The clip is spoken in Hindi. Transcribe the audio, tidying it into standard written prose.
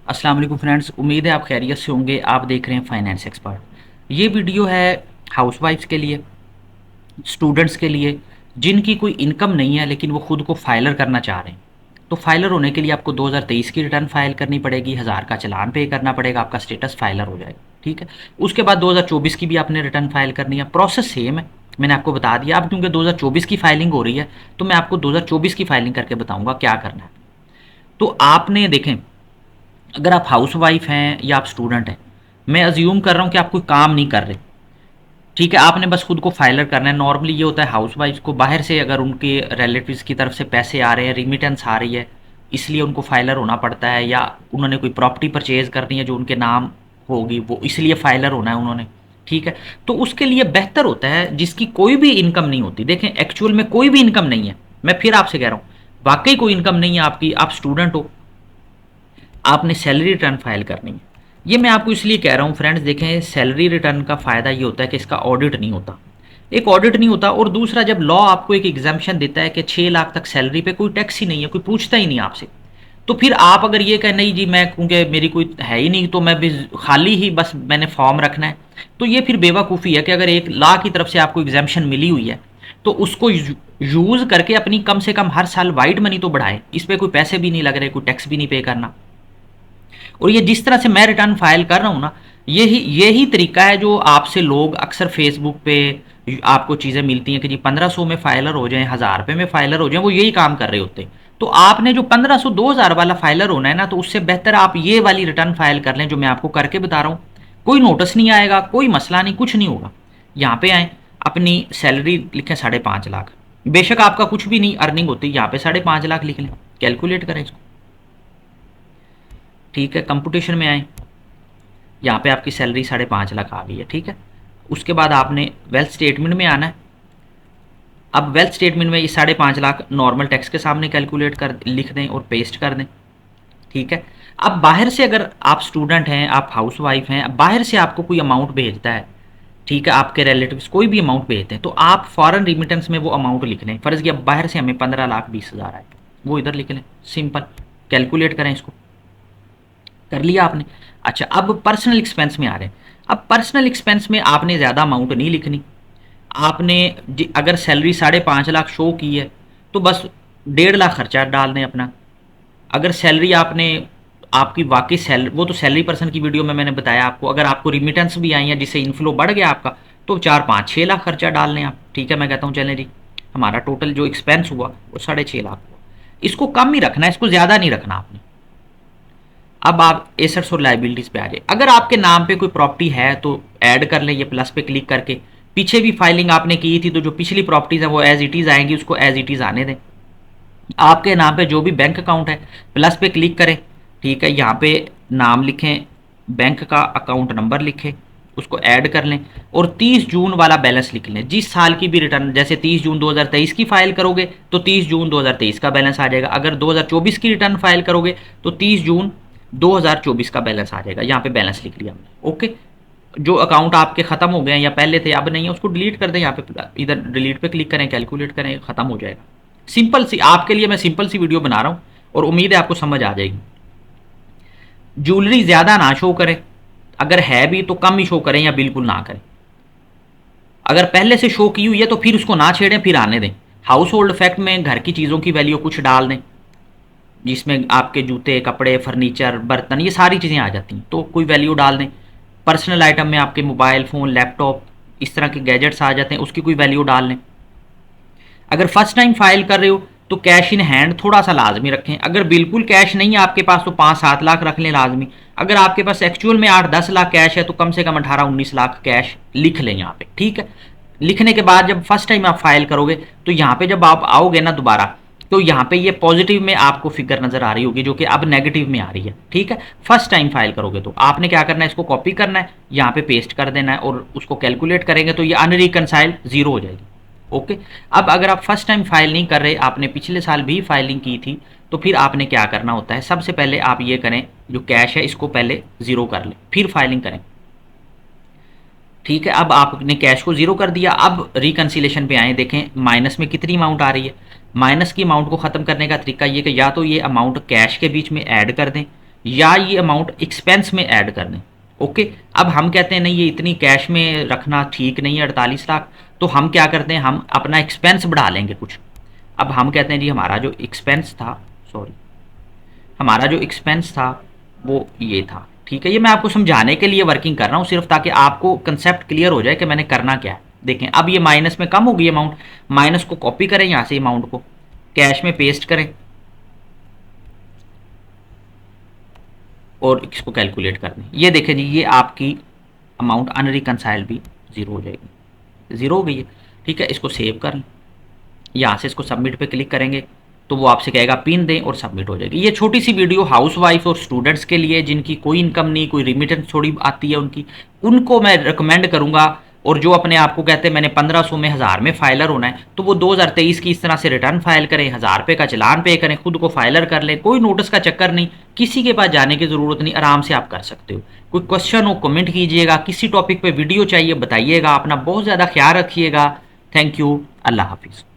अस्सलाम वालेकुम फ्रेंड्स, उम्मीद है आप खैरियत से होंगे। आप देख रहे हैं फाइनेंस एक्सपर्ट। ये वीडियो है हाउसवाइफ्स के लिए, स्टूडेंट्स के लिए जिनकी कोई इनकम नहीं है लेकिन वो खुद को फाइलर करना चाह रहे हैं। तो फाइलर होने के लिए आपको 2023 की रिटर्न फाइल करनी पड़ेगी, 1000 का चालान पे करना पड़ेगा, आपका स्टेटस फाइलर हो जाएगा। ठीक है। उसके बाद 2024 की भी आपने रिटर्न फाइल करनी है। प्रोसेस सेम है, मैंने आपको बता दिया। अब क्योंकि 2024 की फाइलिंग हो रही है तो मैं आपको 2024 की फाइलिंग करके बताऊंगा क्या करना है। तो आपने देखें, अगर आप हाउसवाइफ हैं या आप स्टूडेंट हैं, मैं अज्यूम कर रहा हूँ कि आप कोई काम नहीं कर रहे। ठीक है, आपने बस खुद को फाइलर करना है। नॉर्मली ये होता है हाउसवाइफ को बाहर से अगर उनके रिलेटिव्स की तरफ से पैसे आ रहे हैं, रिमिटेंस आ रही है, इसलिए उनको फाइलर होना पड़ता है, या उन्होंने कोई प्रॉपर्टी परचेज करनी है जो उनके नाम होगी, वो इसलिए फाइलर होना है उन्होंने। ठीक है। तो उसके लिए बेहतर होता है जिसकी कोई भी इनकम नहीं होती। देखें, एक्चुअल में कोई भी इनकम नहीं है, मैं फिर आपसे कह रहा हूँ, वाकई कोई इनकम नहीं है आपकी, आप स्टूडेंट हो, आपने सैलरी रिटर्न फाइल करनी है। ये मैं आपको इसलिए कह रहा हूँ फ्रेंड्स, देखें सैलरी रिटर्न का फ़ायदा ये होता है कि इसका ऑडिट नहीं होता। एक ऑडिट नहीं होता, और दूसरा जब लॉ आपको एक एग्जाम्पशन देता है कि 6 लाख तक सैलरी पे कोई टैक्स ही नहीं है, कोई पूछता ही नहीं आपसे, तो फिर आप अगर ये कहें नहीं जी मैं क्योंकि मेरी कोई है ही नहीं तो मैं भी खाली ही बस मैंने फॉर्म रखना है, तो ये फिर बेवकूफ़ी है कि अगर एक लॉ की तरफ से आपको एग्जाम्पशन मिली हुई है तो उसको यूज़ करके अपनी कम से कम हर साल वाइट मनी तो बढ़ाए। इस पर कोई पैसे भी नहीं लग रहे, कोई टैक्स भी नहीं पे करना। और ये जिस तरह से मैं रिटर्न फाइल कर रहा हूँ ना, यही तरीका है जो आपसे लोग अक्सर फेसबुक पे आपको चीज़ें मिलती हैं कि जी 1500 में फाइलर हो जाएं, 1000 रुपये में फाइलर हो जाएं, वो यही काम कर रहे होते हैं। तो आपने जो 1500 2000 वाला फाइलर होना है ना, तो उससे बेहतर आप ये वाली रिटर्न फाइल कर लें जो मैं आपको करके बता रहा हूँ। कोई नोटिस नहीं आएगा, कोई मसला नहीं, कुछ नहीं होगा। यहाँ पे आए, अपनी सैलरी लिखें 5.5 लाख, बेशक आपका कुछ भी नहीं अर्निंग होती, यहाँ पे 5.5 लाख लिख लें, कैलकुलेट करें इसको। ठीक है, कंपुटेशन में आए, यहाँ पे आपकी सैलरी 5.5 लाख आ गई है। ठीक है। उसके बाद आपने वेल्थ स्टेटमेंट में आना है। अब वेल्थ स्टेटमेंट में ये 5.5 लाख नॉर्मल टैक्स के सामने कैलकुलेट कर लिख दें और पेस्ट कर दें। ठीक है। अब बाहर से अगर आप स्टूडेंट हैं, आप हाउस वाइफ हैं, बाहर से आपको कोई अमाउंट भेजता है, ठीक है, आपके रिलेटिव्स कोई भी अमाउंट भेजते हैं, तो आप फॉरेन रिमिटेंस में वो अमाउंट लिख लें। फ़र्ज़ किया बाहर से हमें 15,20,000 आए, वो इधर लिख लें, सिंपल। कैलकुलेट करें इसको, कर लिया आपने। अच्छा, अब पर्सनल एक्सपेंस में आ रहे हैं। अब पर्सनल एक्सपेंस में आपने ज़्यादा अमाउंट नहीं लिखनी। आपने अगर सैलरी 5.5 लाख शो की है तो बस 1.5 लाख खर्चा डाल दें अपना। अगर सैलरी आपने, आपकी वाकई सैलरी, वो तो सैलरी पर्सन की वीडियो में मैंने बताया आपको, अगर आपको रिमिटेंस भी आई है जिससे इनफ्लो बढ़ गया आपका, तो 4 5 6 लाख खर्चा डाल लें आप। ठीक है, मैं कहता हूँ चलें जी, हमारा टोटल जो एक्सपेंस हुआ वो 6.5 लाख हुआ। इसको कम ही रखना है, इसको ज़्यादा नहीं रखना आपने। अब आप एसेट्स और लाइबिलिटीज पे आ जाए। अगर आपके नाम पे कोई प्रॉपर्टी है तो ऐड कर लें, ये प्लस पे क्लिक करके। पीछे भी फाइलिंग आपने की थी तो जो पिछली प्रॉपर्टीज है वो एज इट इज़ आएंगी, उसको एज इट इज़ आने दें। आपके नाम पे जो भी बैंक अकाउंट है, प्लस पे क्लिक करें। ठीक है, यहाँ पे नाम लिखें, बैंक का अकाउंट नंबर लिखें, उसको ऐड कर लें, और 30 जून वाला बैलेंस लिख लें। जिस साल की भी रिटर्न, जैसे 30 जून 2023 की फाइल करोगे तो 30 जून 2023 का बैलेंस आ जाएगा। अगर 2024 की रिटर्न फाइल करोगे तो 30 जून 2024 का बैलेंस आ जाएगा। यहाँ पे बैलेंस लिख लिया हमने। ओके। जो अकाउंट आपके ख़त्म हो गए हैं या पहले थे अब नहीं है, उसको डिलीट कर दें। यहाँ पे इधर डिलीट पे क्लिक करें, कैलकुलेट करें, ख़त्म हो जाएगा। सिंपल सी, आपके लिए मैं सिंपल सी वीडियो बना रहा हूँ और उम्मीद है आपको समझ आ जाएगी। ज्वेलरी ज़्यादा ना शो करें, अगर है भी तो कम ही शो करें या बिल्कुल ना करें। अगर पहले से शो की हुई है तो फिर उसको ना छेड़ें, फिर आने दें। हाउस होल्ड इफेक्ट में घर की चीज़ों की वैल्यू कुछ डाल दें, जिसमें आपके जूते, कपड़े, फर्नीचर, बर्तन, ये सारी चीज़ें आ जाती हैं, तो कोई वैल्यू डाल दें। पर्सनल आइटम में आपके मोबाइल फ़ोन, लैपटॉप, इस तरह के गैजेट्स आ जाते हैं, उसकी कोई वैल्यू डाल लें। अगर फर्स्ट टाइम फाइल कर रहे हो तो कैश इन हैंड थोड़ा सा लाजमी रखें। अगर बिल्कुल कैश नहीं है आपके पास तो 5 7 लाख रख लें लाजमी। अगर आपके पास एक्चुअल में 8 10 लाख कैश है तो कम से कम 18 19 लाख कैश लिख लें यहाँ पे। ठीक है। लिखने के बाद जब फर्स्ट टाइम आप फाइल करोगे तो यहाँ पे जब आप आओगे ना दोबारा, तो यहाँ पे ये पॉजिटिव में आपको फिगर नजर आ रही होगी, जो कि अब नेगेटिव में आ रही है। ठीक है। फर्स्ट टाइम फाइल करोगे तो आपने क्या करना है, इसको कॉपी करना है, यहाँ पे पेस्ट कर देना है, और उसको कैलकुलेट करेंगे तो ये अनरिकनसाइल जीरो हो जाएगी। ओके। अब अगर आप फर्स्ट टाइम फाइल नहीं कर रहे, आपने पिछले साल भी फाइलिंग की थी, तो फिर आपने क्या करना होता है, सबसे पहले आप ये करें, जो कैश है इसको पहले ज़ीरो कर लें, फिर फाइलिंग करें। ठीक है। अब आपने कैश को ज़ीरो कर दिया। अब रिकन्सिलेशन पे आए, देखें माइनस में कितनी अमाउंट आ रही है। माइनस की अमाउंट को ख़त्म करने का तरीका ये कि या तो ये अमाउंट कैश के बीच में ऐड कर दें, या ये अमाउंट एक्सपेंस में ऐड कर दें। ओके, अब हम कहते हैं नहीं ये इतनी कैश में रखना ठीक नहीं है 48 लाख, तो हम क्या करते हैं, हम अपना एक्सपेंस बढ़ा लेंगे कुछ। अब हम कहते हैं जी हमारा जो एक्सपेंस था, सॉरी, हमारा जो एक्सपेंस था वो ये था। ठीक है, ये मैं आपको समझाने के लिए वर्किंग कर रहा हूँ सिर्फ, ताकि आपको कंसेप्ट क्लियर हो जाए कि मैंने करना क्या है। देखें अब ये माइनस में कम होगी अमाउंट, माइनस को कॉपी करें यहाँ से, अमाउंट को कैश में पेस्ट करें और इसको कैलकुलेट कर दें। ये देखें जी, ये आपकी अमाउंट अनरिकनसाइल्ड भी ज़ीरो हो जाएगी, ज़ीरो हो गई है। ठीक है, इसको सेव कर लें, यहाँ से इसको सबमिट पे क्लिक करेंगे तो वो आपसे कहेगा पिन दें और सबमिट हो जाएगी। ये छोटी सी वीडियो हाउस वाइफ और स्टूडेंट्स के लिए जिनकी कोई इनकम नहीं, कोई रिमिटेंस थोड़ी आती है उनकी, उनको मैं रिकमेंड करूँगा। और जो अपने आप को कहते हैं मैंने 1500 में 1000 में फाइलर होना है, तो वो 2023 की इस तरह से रिटर्न फाइल करें, 1000 रुपये का चलान पे करें, खुद को फाइलर कर लें, कोई नोटिस का चक्कर नहीं, किसी के पास जाने की ज़रूरत नहीं, आराम से आप कर सकते हो। कोई क्वेश्चन हो कमेंट कीजिएगा, किसी टॉपिक पे वीडियो चाहिए बताइएगा। अपना बहुत ज़्यादा ख्याल रखिएगा। थैंक यू, अल्लाह हाफिज़।